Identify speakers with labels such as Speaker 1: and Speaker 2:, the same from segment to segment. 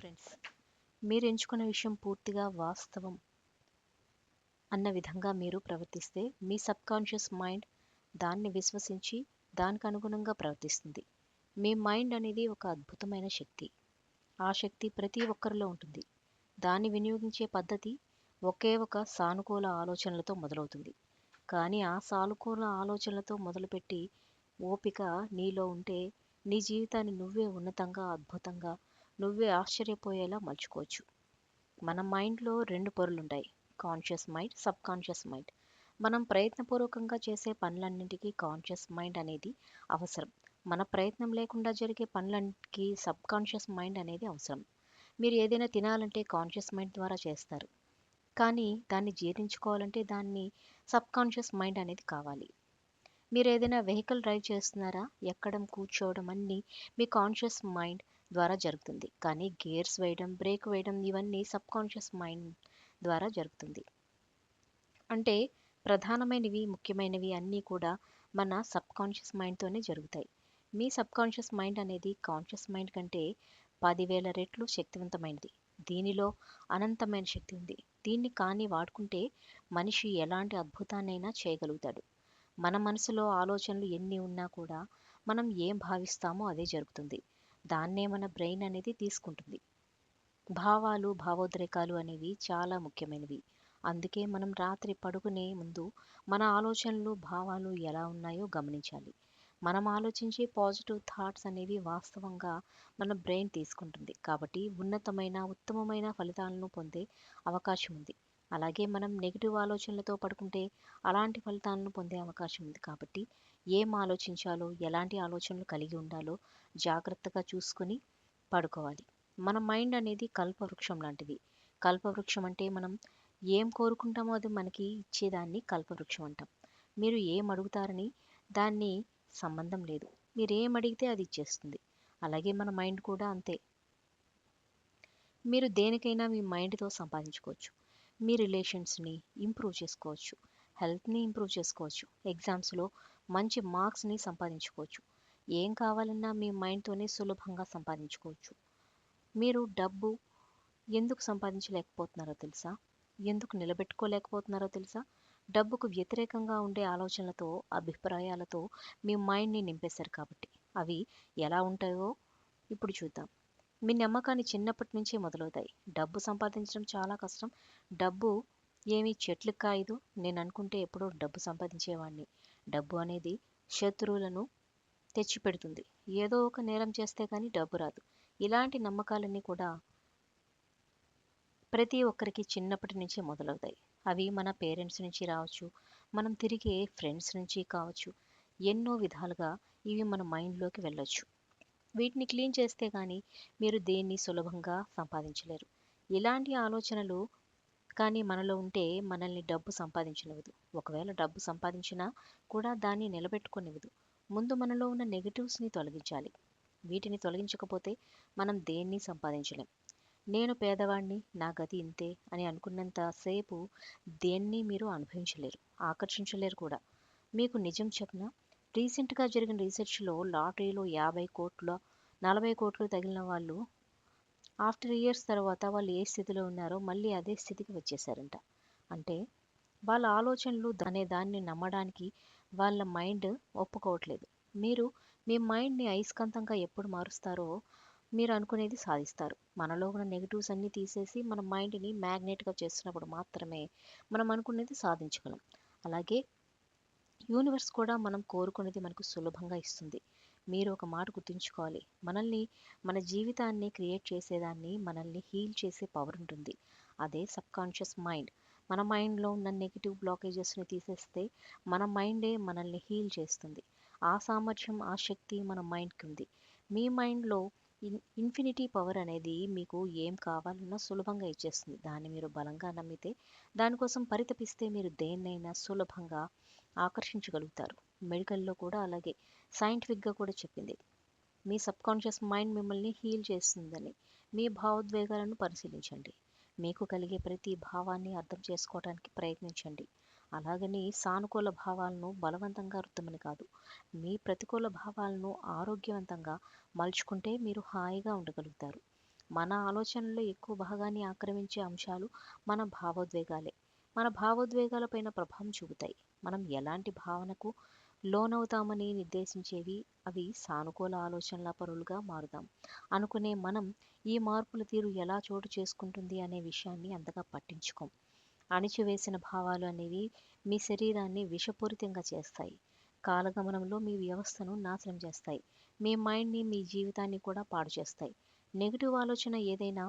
Speaker 1: Friends, మీరు ఎంచుకున్న విషయం పూర్తిగా వాస్తవం అన్న విధంగా మీరు ప్రవర్తిస్తే మీ సబ్కాన్షియస్ మైండ్ దాన్ని విశ్వసించి దానికి అనుగుణంగా ప్రవర్తిస్తుంది. మీ మైండ్ అనేది ఒక అద్భుతమైన శక్తి. ఆ శక్తి ప్రతి ఒక్కరిలో ఉంటుంది. దాన్ని వినియోగించే పద్ధతి ఒకే ఒక సానుకూల ఆలోచనలతో మొదలవుతుంది. కానీ ఆ సానుకూల ఆలోచనలతో మొదలుపెట్టి ఓపిక నీలో ఉంటే నీ జీవితాన్ని నువ్వే ఉన్నతంగా, అద్భుతంగా, నువ్వే ఆశ్చర్యపోయేలా మలుచుకోవచ్చు. మన మైండ్లో రెండు పొరలుంటాయి: conscious mind, subconscious mind. మనం ప్రయత్నపూర్వకంగా చేసే పనులన్నింటికీ కాన్షియస్ మైండ్ అనేది అవసరం. మన ప్రయత్నం లేకుండా జరిగే పనులన్నిటికీ సబ్ కాన్షియస్ మైండ్ అనేది అవసరం. మీరు ఏదైనా తినాలంటే కాన్షియస్ మైండ్ ద్వారా చేస్తారు, కానీ దాన్ని జీర్ణించుకోవాలంటే దాన్ని సబ్ కాన్షియస్ మైండ్ అనేది కావాలి. మీరు ఏదైనా వెహికల్ డ్రైవ్ చేస్తున్నారా, ఎక్కడం, కూర్చోవడం అన్నీ మీ కాన్షియస్ మైండ్ ద్వారా జరుగుతుంది. కానీ గేర్స్ వేయడం, బ్రేక్ వేయడం ఇవన్నీ సబ్ కాన్షియస్ మైండ్ ద్వారా జరుగుతుంది. అంటే ప్రధానమైనవి, ముఖ్యమైనవి అన్నీ కూడా మన సబ్ కాన్షియస్ మైండ్తోనే జరుగుతాయి. మీ సబ్ కాన్షియస్ మైండ్ అనేది కాన్షియస్ మైండ్ కంటే 10,000 రెట్లు శక్తివంతమైనది. దీనిలో అనంతమైన శక్తి ఉంది. దీన్ని కానీ వాడుకుంటే మనిషి ఎలాంటి అద్భుతాన్నైనా చేయగలుగుతాడు. మన మనసులో ఆలోచనలు ఎన్ని ఉన్నా కూడా మనం ఏం భావిస్తామో అదే జరుగుతుంది. దాన్నే మన బ్రెయిన్ అనేది తీసుకుంటుంది. భావాలు, భావోద్రేకాలు అనేవి చాలా ముఖ్యమైనవి. అందుకే మనం రాత్రి పడుకునే ముందు మన ఆలోచనలు, భావాలు ఎలా ఉన్నాయో గమనించాలి. మనం ఆలోచించే పాజిటివ్ థాట్స్ అనేవి వాస్తవంగా మన బ్రెయిన్ తీసుకుంటుంది. కాబట్టి ఉన్నతమైన, ఉత్తమమైన ఫలితాలను పొందే అవకాశం ఉంది. అలాగే మనం నెగిటివ్ ఆలోచనలతో పడుకుంటే అలాంటి ఫలితాలను పొందే అవకాశం ఉంది. కాబట్టి ఏం ఆలోచించాలో, ఎలాంటి ఆలోచనలు కలిగి ఉండాలో జాగ్రత్తగా చూసుకొని పడుకోవాలి. మన మైండ్ అనేది కల్పవృక్షం లాంటిది. కల్పవృక్షం అంటే మనం ఏం కోరుకుంటామో అది మనకి ఇచ్చేదాన్ని కల్పవృక్షం అంటాం. మీరు ఏం అడుగుతారని దాన్ని సంబంధం లేదు. మీరు ఏం అడిగితే అది ఇచ్చేస్తుంది. అలాగే మన మైండ్ కూడా అంతే. మీరు దేనికైనా మీ మైండ్తో సంపాదించుకోవచ్చు. మీ రిలేషన్స్ని ఇంప్రూవ్ చేసుకోవచ్చు, హెల్త్ని ఇంప్రూవ్ చేసుకోవచ్చు, ఎగ్జామ్స్లో మంచి మార్క్స్ని సంపాదించుకోవచ్చు. ఏం కావాలన్నా మీ మైండ్తోనే సులభంగా సంపాదించుకోవచ్చు. మీరు డబ్బు ఎందుకు సంపాదించలేకపోతున్నారో తెలుసా? ఎందుకు నిలబెట్టుకోలేకపోతున్నారో తెలుసా? డబ్బుకు వ్యతిరేకంగా ఉండే ఆలోచనలతో, అభిప్రాయాలతో మీ మైండ్ని నింపేశారు కాబట్టి. అవి ఎలా ఉంటాయో ఇప్పుడు చూద్దాం. మీ నమ్మకాన్ని చిన్నప్పటి నుంచే మొదలవుతాయి. డబ్బు సంపాదించడం చాలా కష్టం. డబ్బు ఏమీ చెట్లకు కాయదు. నేను అనుకుంటే ఎప్పుడో డబ్బు సంపాదించేవాడిని. డబ్బు అనేది శత్రువులను తెచ్చిపెడుతుంది. ఏదో ఒక నేరం చేస్తే కానీ డబ్బు రాదు. ఇలాంటి నమ్మకాలన్నీ కూడా ప్రతి ఒక్కరికి చిన్నప్పటి నుంచే మొదలవుతాయి. అవి మన పేరెంట్స్ నుంచి రావచ్చు, మనం తిరిగే ఫ్రెండ్స్ నుంచి కావచ్చు. ఎన్నో విధాలుగా ఇవి మన మైండ్లోకి వెళ్ళొచ్చు. వీటిని క్లీన్ చేస్తే కానీ మీరు దేన్ని సులభంగా సంపాదించలేరు. ఇలాంటి ఆలోచనలు కానీ మనలో ఉంటే మనల్ని డబ్బు సంపాదించనివ్వదు. ఒకవేళ డబ్బు సంపాదించినా కూడా దాన్ని నిలబెట్టుకోనివ్వదు. ముందు మనలో ఉన్న నెగటివ్స్ని తొలగించాలి. వీటిని తొలగించకపోతే మనం దేన్ని సంపాదించలేం. నేను పేదవాడిని, నా గతి ఇంతే అని అనుకున్నంత సేపు దేన్ని మీరు అనుభవించలేరు, ఆకర్షించలేరు కూడా. మీకు నిజం చెప్పిన రీసెంట్గా జరిగిన రీసెర్చ్లో లాటరీలో 50 కోట్ల 40 కోట్లు తగిలిన వాళ్ళు ఆఫ్టర్ ఇయర్స్ తర్వాత వాళ్ళు ఏ స్థితిలో ఉన్నారో మళ్ళీ అదే స్థితికి వచ్చేసారంట. అంటే వాళ్ళ ఆలోచనలు అనే దాన్ని నమ్మడానికి వాళ్ళ మైండ్ ఒప్పుకోవట్లేదు. మీరు మీ మైండ్ని అయస్కాంతంగా ఎప్పుడు మారుస్తారో మీరు అనుకునేది సాధిస్తారు. మనలో ఉన్న నెగిటివ్స్ అన్నీ తీసేసి మన మైండ్ని మ్యాగ్నెట్గా చేస్తున్నప్పుడు మాత్రమే మనం అనుకునేది సాధించగలం. అలాగే యూనివర్స్ కూడా మనం కోరుకునేది మనకు సులభంగా ఇస్తుంది. మీరు ఒక మాట గుర్తుంచుకోవాలి: మనల్ని, మన జీవితాన్ని క్రియేట్ చేసేదాన్ని, మనల్ని హీల్ చేసే పవర్ ఉంటుంది. అదే సబ్కాన్షియస్ మైండ్. మన మైండ్లో ఉన్న నెగిటివ్ బ్లాకేజెస్ని తీసేస్తే మన మైండే మనల్ని హీల్ చేస్తుంది. ఆ సామర్థ్యం, ఆ శక్తి మన మైండ్కి ఉంది. మీ మైండ్లో ఇన్ఫినిటీ పవర్ అనేది మీకు ఏం కావాలన్నా సులభంగా ఇచ్చేస్తుంది. దాన్ని మీరు బలంగా నమ్మితే, దానికోసం పరితపిస్తే మీరు దేన్నైనా సులభంగా ఆకర్షించగలుగుతారు. మెడికల్లో కూడా అలాగే, సైంటిఫిక్గా కూడా చెప్పింది. మీ సబ్కాన్షియస్ మైండ్ మిమ్మల్ని హీల్ చేస్తుందని. మీ భావోద్వేగాలను పరిశీలించండి. మీకు కలిగే ప్రతి భావాన్ని అర్థం చేసుకోవడానికి ప్రయత్నించండి. అలాగని సానుకూల భావాలను బలవంతంగా రుద్దమని కాదు. మీ ప్రతికూల భావాలను ఆరోగ్యవంతంగా మలుచుకుంటే మీరు హాయిగా ఉండగలుగుతారు. మన ఆలోచనల్లో ఎక్కువ భాగాన్ని ఆక్రమించే అంశాలు మన భావోద్వేగాలే. మన భావోద్వేగాలపైన ప్రభావం చూపుతాయి. మనం ఎలాంటి భావనకు లోనవుతామని నిర్దేశించేవి అవి. సానుకూల ఆలోచనల పరులుగా మారుదాం అనుకునే మనం ఈ మార్పుల తీరు ఎలా చోటు చేసుకుంటుంది అనే విషయాన్ని అంతగా పట్టించుకోం. అణిచివేసిన భావాలు అనేవి మీ శరీరాన్ని విషపూరితంగా చేస్తాయి. కాలగమనంలో మీ వ్యవస్థను నాశనం చేస్తాయి. మీ మైండ్ని, మీ జీవితాన్ని కూడా పాడు చేస్తాయి. నెగిటివ్ ఆలోచన ఏదైనా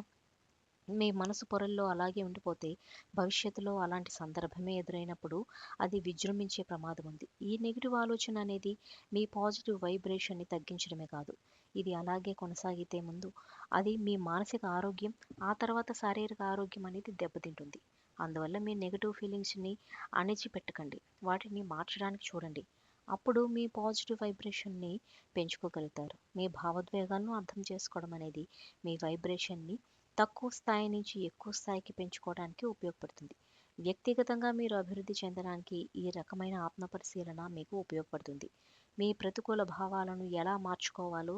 Speaker 1: మీ మనసు పొరల్లో అలాగే ఉండిపోతే భవిష్యత్తులో అలాంటి సందర్భమే ఎదురైనప్పుడు అది విజృంభించే ప్రమాదం ఉంది. ఈ నెగిటివ్ ఆలోచన అనేది మీ పాజిటివ్ వైబ్రేషన్ని తగ్గించడమే కాదు, ఇది అలాగే కొనసాగితే ముందు అది మీ మానసిక ఆరోగ్యం, ఆ తర్వాత శారీరక ఆరోగ్యం అనేది దెబ్బతింటుంది. అందువల్ల మీ నెగిటివ్ ఫీలింగ్స్ని అణిచిపెట్టకండి, వాటిని మార్చడానికి చూడండి. అప్పుడు మీ పాజిటివ్ వైబ్రేషన్ని పెంచుకోగలుగుతారు. మీ భావోద్వేగాలను అర్థం చేసుకోవడం అనేది మీ వైబ్రేషన్ని తక్కువ స్థాయి నుంచి ఎక్కువ స్థాయికి పెంచుకోవడానికి ఉపయోగపడుతుంది. వ్యక్తిగతంగా మీరు అభివృద్ధి చెందడానికి ఈ రకమైన ఆత్మపరిశీలన మీకు ఉపయోగపడుతుంది. మీ ప్రతికూల భావాలను ఎలా మార్చుకోవాలో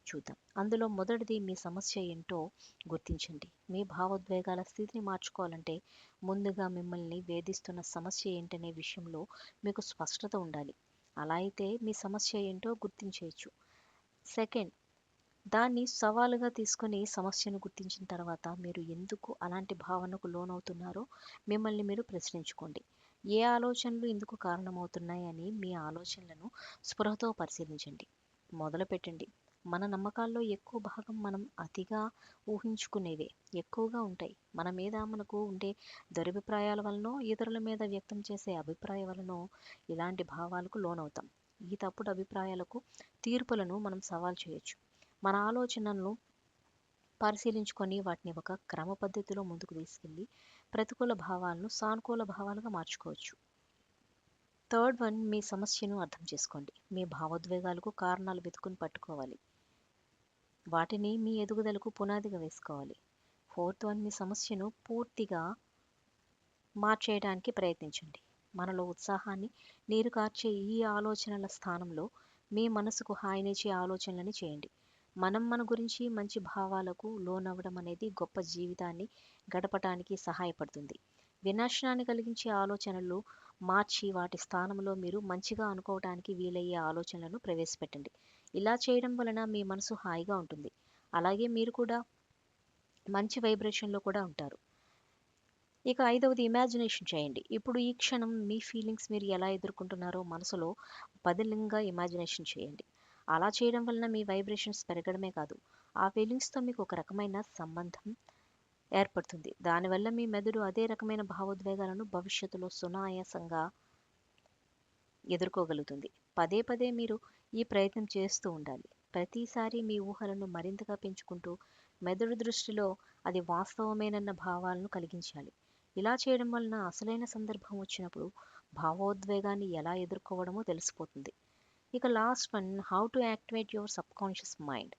Speaker 1: చూద్దాం. అందులో మొదటిది మీ సమస్య ఏంటో గుర్తించండి. మీ భావోద్వేగాల స్థితిని మార్చుకోవాలంటే ముందుగా మిమ్మల్ని వేధిస్తున్న సమస్య ఏంటనే విషయంలో మీకు స్పష్టత ఉండాలి. అలా అయితే మీ సమస్య ఏంటో గుర్తించేయచ్చు. సెకండ్, దాన్ని సవాలుగా తీసుకొని సమస్యను గుర్తించిన తర్వాత మీరు ఎందుకు అలాంటి భావనకు లోనవుతున్నారో మిమ్మల్ని మీరు ప్రశ్నించుకోండి. ఏ ఆలోచనలు ఎందుకు కారణమవుతున్నాయి అని మీ ఆలోచనలను స్పృహతో పరిశీలించండి. మొదలు పెట్టండి. మన నమ్మకాల్లో ఎక్కువ భాగం మనం అతిగా ఊహించుకునేవే ఎక్కువగా ఉంటాయి. మన మీద మనకు ఉండే దురభిప్రాయాల వలనో, ఇతరుల మీద వ్యక్తం చేసే అభిప్రాయం వలనో ఇలాంటి భావాలకు లోనవుతాం. ఈ తప్పుడు అభిప్రాయాలకు, తీర్పులను మనం సవాల్ చేయొచ్చు. మన ఆలోచనలను పరిశీలించుకొని వాటిని ఒక క్రమ పద్ధతిలో ముందుకు తీసుకెళ్ళి ప్రతికూల భావాలను సానుకూల భావాలుగా మార్చుకోవచ్చు. థర్డ్ వన్, మీ సమస్యను అర్థం చేసుకోండి. మీ భావోద్వేగాలకు కారణాలు వెతుకుని పట్టుకోవాలి. వాటిని మీ ఎదుగుదలకు పునాదిగా వేసుకోవాలి. ఫోర్త్ వన్, మీ సమస్యను పూర్తిగా మార్చేయడానికి ప్రయత్నించండి. మనలో ఉత్సాహాన్ని నీరు కార్చే ఈ ఆలోచనల స్థానంలో మీ మనసుకు హాయినిచ్చే ఆలోచనలని చేయండి. మనం మన గురించి మంచి భావాలకు లోనవ్వడం అనేది గొప్ప జీవితాన్ని గడపటానికి సహాయపడుతుంది. వినాశనాన్ని కలిగించే ఆలోచనలు మార్చి వాటి స్థానంలో మీరు మంచిగా అనుకోవటానికి వీలయ్యే ఆలోచనలను ప్రవేశపెట్టండి. ఇలా చేయడం వలన మీ మనసు హాయిగా ఉంటుంది. అలాగే మీరు కూడా మంచి వైబ్రేషన్లో కూడా ఉంటారు. ఇక ఐదవది, ఇమాజినేషన్ చేయండి. ఇప్పుడు ఈ క్షణం మీ ఫీలింగ్స్ మీరు ఎలా ఎదుర్కొంటున్నారో మనసులో పదిలంగా ఇమాజినేషన్ చేయండి. అలా చేయడం వలన మీ వైబ్రేషన్స్ పెరగడమే కాదు, ఆ ఫీలింగ్స్తో మీకు ఒక రకమైన సంబంధం ఏర్పడుతుంది. దానివల్ల మీ మెదడు అదే రకమైన భావోద్వేగాలను భవిష్యత్తులో సునాయాసంగా ఎదుర్కోగలుగుతుంది. పదే పదే మీరు ఈ ప్రయత్నం చేస్తూ ఉండాలి. ప్రతిసారి మీ ఊహలను మరింతగా పెంచుకుంటూ మెదడు దృష్టిలో అది వాస్తవమేనన్న భావాలను కలిగించాలి. ఇలా చేయడం వలన అసలైన సందర్భం వచ్చినప్పుడు భావోద్వేగాన్ని ఎలా ఎదుర్కోవడమో తెలిసిపోతుంది. ఇక last one, how to activate your subconscious mind.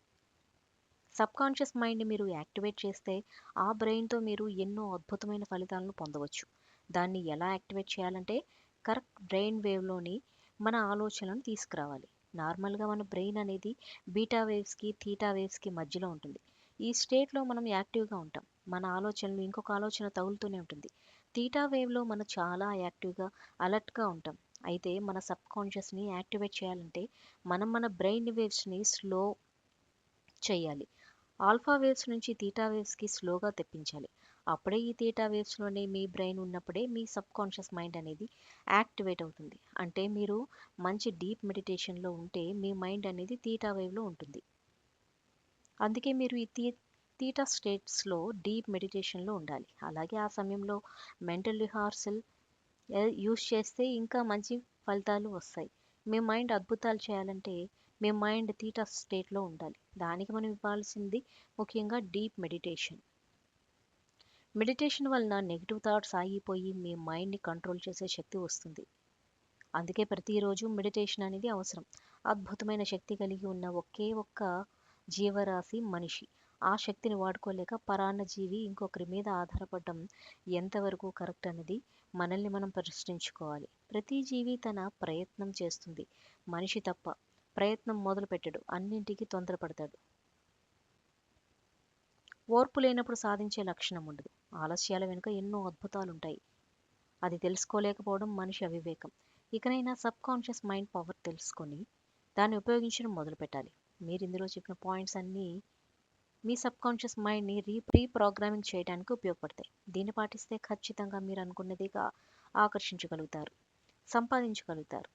Speaker 1: Subconscious మైండ్ని మీరు యాక్టివేట్ చేస్తే ఆ బ్రెయిన్తో మీరు ఎన్నో అద్భుతమైన ఫలితాలను పొందవచ్చు. దాన్ని ఎలా యాక్టివేట్ చేయాలంటే కరెక్ట్ బ్రెయిన్ వేవ్లోని మన ఆలోచనలను తీసుకురావాలి. నార్మల్గా మన బ్రెయిన్ అనేది బీటా వేవ్స్కి, థీటా వేవ్స్కి మధ్యలో ఉంటుంది. ఈ స్టేట్లో మనం యాక్టివ్గా ఉంటాం. మన ఆలోచనలు ఇంకొక ఆలోచన తగులుతూనే ఉంటుంది. థీటా వేవ్లో మనం చాలా యాక్టివ్గా, అలర్ట్గా ఉంటాం. అయితే మన సబ్కాన్షియస్ని యాక్టివేట్ చేయాలంటే మనం మన బ్రెయిన్ వేవ్స్ని స్లో చేయాలి. ఆల్ఫా వేవ్స్ నుంచి థీటా వేవ్స్కి స్లోగా తెప్పించాలి. అప్పుడే ఈ థీటా వేవ్స్లోనే మీ బ్రెయిన్ ఉన్నప్పుడే మీ సబ్కాన్షియస్ మైండ్ అనేది యాక్టివేట్ అవుతుంది. అంటే మీరు మంచి డీప్ మెడిటేషన్లో ఉంటే మీ మైండ్ అనేది థీటా వేవ్లో ఉంటుంది. అందుకే మీరు ఈ థీటా స్టేట్స్లో డీప్ మెడిటేషన్లో ఉండాలి. అలాగే ఆ సమయంలో మెంటల్ రిహార్సల్ యూస్ చేస్తే ఇంకా మంచి ఫలితాలు వస్తాయి. మీ మైండ్ అద్భుతాలు చేయాలంటే మీ మైండ్ థీటా స్టేట్లో ఉండాలి. దానికి మనం ఇవ్వాల్సింది ముఖ్యంగా డీప్ మెడిటేషన్. మెడిటేషన్ వలన నెగిటివ్ థాట్స్ ఆగిపోయి మీ మైండ్ని కంట్రోల్ చేసే శక్తి వస్తుంది. అందుకే ప్రతిరోజు మెడిటేషన్ అనేది అవసరం. అద్భుతమైన శక్తి కలిగి ఉన్న ఒకే ఒక్క జీవరాశి మనిషి. ఆ శక్తిని వాడుకోలేక పరాన్న జీవి ఇంకొకరి మీద ఆధారపడడం ఎంతవరకు కరెక్ట్ అనేది మనల్ని మనం ప్రశ్నించుకోవాలి. ప్రతి జీవి తన ప్రయత్నం చేస్తుంది, మనిషి తప్ప. ప్రయత్నం మొదలు పెట్టడు, అన్నింటికీ తొందరపడతాడు. ఓర్పు లేనప్పుడు సాధించే లక్షణం ఉండదు. ఆలస్యాల వెనుక ఎన్నో అద్భుతాలుంటాయి. అది తెలుసుకోలేకపోవడం మనిషి అవివేకం. ఇకనైనా సబ్కాన్షియస్ మైండ్ పవర్ తెలుసుకొని దాన్ని ఉపయోగించడం మొదలుపెట్టాలి. మీరు ఇందులో చెప్పిన పాయింట్స్ అన్నీ మీ సబ్కాన్షియస్ మైండ్ని రీప్రోగ్రామింగ్ చేయడానికి ఉపయోగపడతాయి. దీన్ని పాటిస్తే ఖచ్చితంగా మీరు అనుకున్నదిగా ఆకర్షించగలుగుతారు, సంపాదించగలుగుతారు.